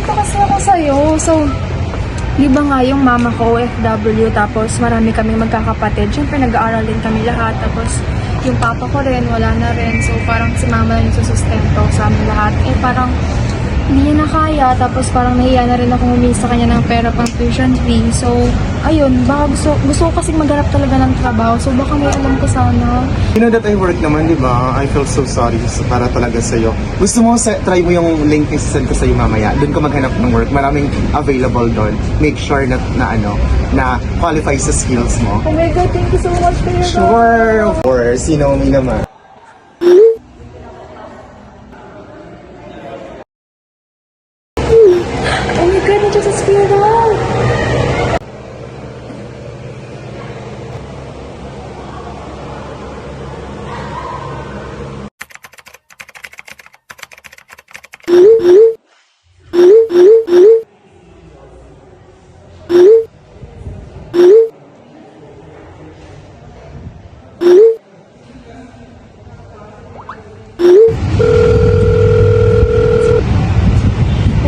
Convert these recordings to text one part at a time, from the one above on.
nandito kasi ako sa'yo. So, di ba nga yung mama ko, OFW, tapos marami kami magkakapatid. Siyempre, nag-aaral din kami lahat. Tapos, yung papa ko rin, wala na rin. So, parang si mama lang yung susustento sa amin lahat. Eh, parang hindi niya na kaya. Tapos, parang nahiya na rin ako humingi sa kanya ng pera pang tuition fee. So, ayun, baka gusto ko kasing maghanap talaga ng trabaho. So, baka may alam ko sana. You know that I work naman, di ba? I feel so sorry para talaga sa'yo. Gusto mo, try mo yung link na send ko sa'yo mamaya. Doon ka maghanap ng work. Maraming available doon. Make sure na qualify sa skills mo. Oh my God, thank you so much for your help. Sure, of course. You know me naman. Oh my God, nandiyan sa spiral.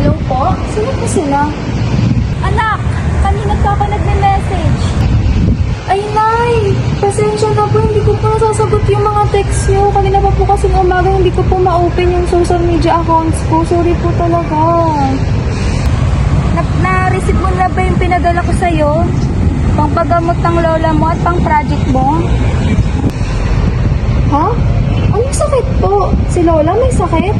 Hello po? Sino po sila? Anak, kanina ka ako nagme-message. Ay, Nay! Pasensya na po, hindi ko po nasasagot yung mga text nyo. Kanina pa po kasi umaga, hindi ko po ma-open yung social media accounts ko. Sorry po talaga. Na-receive mo na ba yung pinadala ko sa'yo? Pangpagamot ng lola mo at pang-project mo? Ha? Anong sakit po? Si Lola may sakit?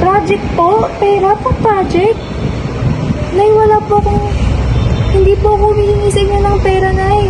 Project po? Pera po project? Nay, wala po akong... Hindi po ako humihingi sa inyo ng pera, Nay.